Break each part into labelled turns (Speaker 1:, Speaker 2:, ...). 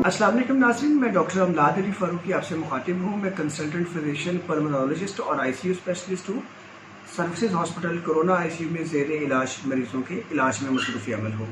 Speaker 1: अस्सलाम वालेकुम नाज़रीन, मैं डॉक्टर अमलाद अली फ़ारूकी आपसे मुखातिब हूँ। मैं कंसल्टेंट फिजिशियन, पल्मोनोलॉजिस्ट और आईसीयू स्पेशलिस्ट हूँ। सर्विसेज हॉस्पिटल कोरोना आईसीयू में ज़ेर इलाज मरीज़ों के इलाज में मसरूफ़ी अमल हूँ।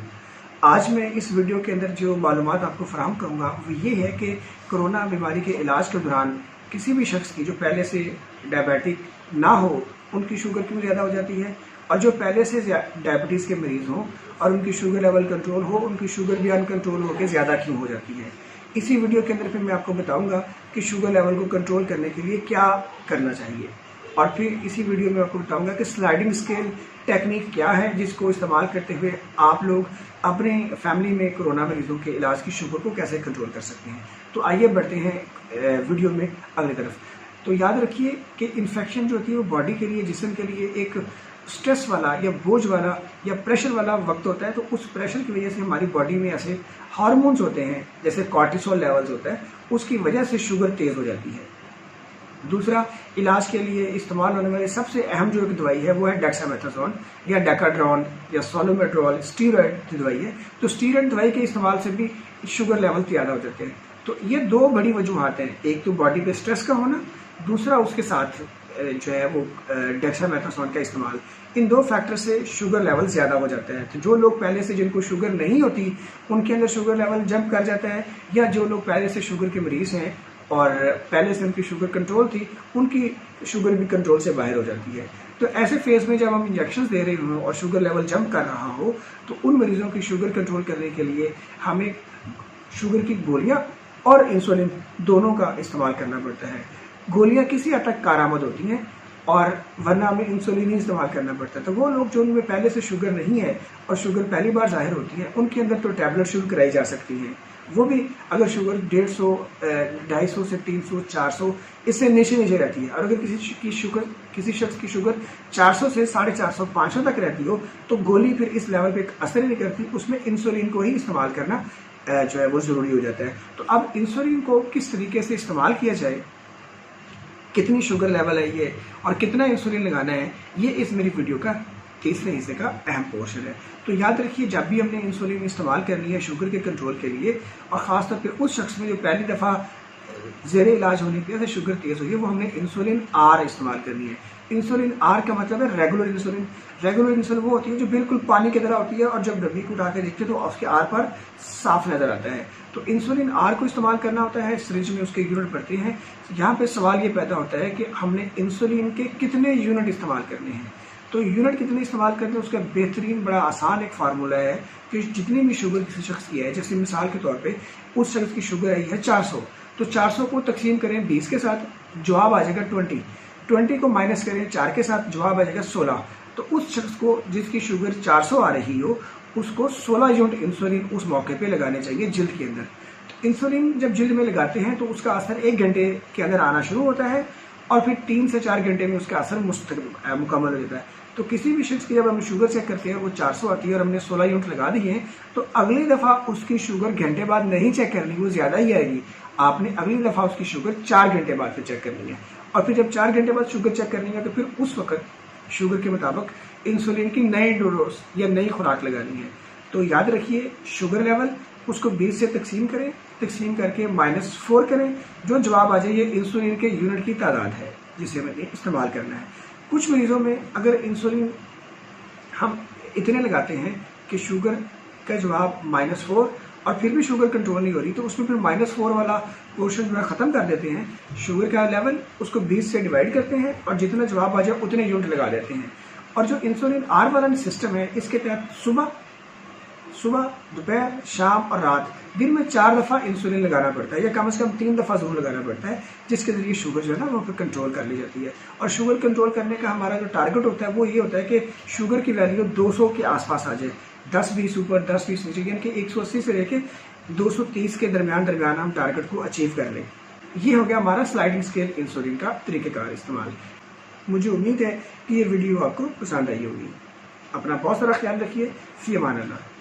Speaker 1: आज मैं इस वीडियो के अंदर जो मालूमात आपको फराहम करूँगा वो ये है कि कोरोना बीमारी के इलाज के दौरान किसी भी शख्स की जो पहले से डायबिटिक ना हो उनकी शुगर क्यों ज़्यादा हो जाती है, और जो पहले से डायबिटीज़ के मरीज़ हों और उनकी शुगर लेवल कंट्रोल हो, उनकी शुगर भी अनकंट्रोल होकर ज़्यादा क्यों हो जाती है। इसी वीडियो के अंदर फिर मैं आपको बताऊंगा कि शुगर लेवल को कंट्रोल करने के लिए क्या करना चाहिए, और फिर इसी वीडियो में आपको बताऊंगा कि स्लाइडिंग स्केल टेक्निक क्या है जिसको इस्तेमाल करते हुए आप लोग अपने फैमिली में कोरोना मरीजों के इलाज की शुगर को कैसे कंट्रोल कर सकते हैं। तो आइए बढ़ते हैं वीडियो में अगली तरफ। तो याद रखिए कि इन्फेक्शन जो होती है वो बॉडी के लिए, जिस्म के लिए एक स्ट्रेस वाला या बोझ वाला या प्रेशर वाला वक्त होता है। तो उस प्रेशर की वजह से हमारी बॉडी में ऐसे हार्मोन्स होते हैं जैसे कॉर्टिसोल लेवल्स होता है, उसकी वजह से शुगर तेज हो जाती है। दूसरा, इलाज के लिए इस्तेमाल होने वाली सबसे अहम जो एक दवाई है वो है डेक्सामेथासोन या डेकाड्रॉन या सोलोमेट्रोल, स्टीरॉयड की दवाई है। तो स्टीरॉयड दवाई के इस्तेमाल से भी शुगर लेवल ज़्यादा हो जाते हैं। तो ये दो बड़ी वजूहत हैं, एक तो बॉडी पे स्ट्रेस का होना, दूसरा उसके साथ जो है वो डेक्सामेथासोन का इस्तेमाल। इन दो फैक्टर से शुगर लेवल ज़्यादा हो जाता है। तो जो लोग पहले से जिनको शुगर नहीं होती उनके अंदर शुगर लेवल जंप कर जाता है, या जो लोग पहले से शुगर के मरीज़ हैं और पहले से उनकी शुगर कंट्रोल थी उनकी शुगर भी कंट्रोल से बाहर हो जाती है। तो ऐसे फेज में जब हम इंजेक्शन दे रहे हों और शुगर लेवल जंप कर रहा हो तो उन मरीजों की शुगर कंट्रोल करने के लिए हमें शुगर की गोलियां और इंसुलिन दोनों का इस्तेमाल करना पड़ता है। गोलियां किसी हद तक कारआमद होती हैं और वरना हमें इंसुलिन ही इस्तेमाल करना पड़ता है। तो वो लोग जो उनमें पहले से शुगर नहीं है और शुगर पहली बार जाहिर होती है उनके अंदर तो टैबलेट शुरू कराई जा सकती है, वो भी अगर शुगर 150, 250 से 300, 400 इससे नीचे रहती है। और अगर किसी शख्स की शुगर 400 से 450, 500 तक रहती हो तो गोली फिर इस लेवल पे असर ही नहीं करती, उसमें इंसुलिन को ही इस्तेमाल करना जो है वो ज़रूरी हो जाता है। तो अब इंसुलिन को किस तरीके से इस्तेमाल किया जाए, कितनी शुगर लेवल है ये और कितना इंसुलिन लगाना है, ये इस मेरी वीडियो का तीसरे हिस्से का अहम पोर्शन है। तो याद रखिए, जब भी हमने इंसुलिन इस्तेमाल करनी है शुगर के कंट्रोल के लिए, और ख़ासतौर पर उस शख्स में जो पहली दफ़ा ज़ेरे इलाज होने की वजह से शुगर तेज़ हुई है, वो हमने इंसुलिन आर इस्तेमाल करनी है। इंसुलिन आर का मतलब है रेगुलर इंसुलिन। रेगुलर इंसुलिन वो होती है जो बिल्कुल पानी की तरह होती है और जब डब्बी को उठा के देखते हैं तो उसके आर पर साफ नजर आता है। तो इंसुलिन आर को इस्तेमाल करना होता है, सिरिंज में उसके यूनिट पड़ते हैं। यहाँ पे सवाल ये पैदा होता है कि हमने इंसुलिन के कितने यूनिट इस्तेमाल करने हैं। तो यूनिट कितने इस्तेमाल करते हैं उसका बेहतरीन बड़ा आसान एक फार्मूला है कि जितनी भी शुगर किसी शख्स की है, जैसे मिसाल के तौर पे उस शख्स की शुगर आई है 400, तो 400 को तकसीम करें 20 के साथ, जवाब आ जाएगा 20 को माइनस करें 4 के साथ, जवाब आ जाएगा 16। तो उस शख्स को जिसकी शुगर 400 आ रही हो उसको 16 यूनिट इंसुलिन उस मौके पे लगाने चाहिए जिल्द के अंदर। तो इंसुलिन जब जिल्द में लगाते हैं तो उसका असर 1 घंटे के अंदर आना शुरू होता है और फिर 3 से 4 घंटे में उसका असर मुकम्मल हो जाता है। तो किसी भी शख्स की जब हम शुगर चेक करते हैं वो 400 आती है और हमने 16 यूनिट लगा दी है, तो अगली दफ़ा उसकी शुगर घंटे बाद नहीं चेक करनी, वो ज़्यादा ही आएगी। आपने अगली दफ़ा उसकी शुगर 4 घंटे बाद फिर चेक करनी है, और फिर जब 4 घंटे बाद शुगर चेक करनी है तो फिर उस वक्त शुगर के मुताबिक इंसुलिन की नई डोज या नई खुराक लगानी है। तो याद रखिए, शुगर लेवल उसको 20 से तकसीम करें, तकसीम करके -4 करें, जो जवाब आ जाए ये इंसुलिन के यूनिट की तादाद है जिसे हमें इस्तेमाल करना है। कुछ मरीजों में अगर इंसुलिन हम इतने लगाते हैं कि शुगर का जवाब -4 और फिर भी शुगर कंट्रोल नहीं हो रही, तो उसमें फिर -4 वाला पोर्शन जो है ख़त्म कर देते हैं। शुगर का लेवल उसको 20 से डिवाइड करते हैं और जितना जवाब आ जाए उतने यूनिट लगा देते हैं। और जो इंसुलिन आर वाला सिस्टम है इसके तहत सुबह, दोपहर, शाम और रात दिन में 4 दफ़ा इंसुलिन लगाना पड़ता है, या कम से कम 3 दफ़ा जरूर लगाना पड़ता है, जिसके जरिए शुगर जो है ना वो फिर कंट्रोल कर ली जाती है। और शुगर कंट्रोल करने का हमारा जो टारगेट होता है वो ये होता है कि शुगर की वैल्यू 200 के आसपास आ जाए, 10-20 ऊपर 10-20 नीचे, यानी कि 180 से लेके 230 के दरमियान हम टारगेट को अचीव कर लें। ये हो गया हमारा स्लाइडिंग स्केल इंसुलिन का तरीक़ेकार इस्तेमाल। मुझे उम्मीद है कि ये वीडियो आपको पसंद आई होगी। अपना बहुत सारा ख्याल रखिए। फ़ी अमान अल्लाह।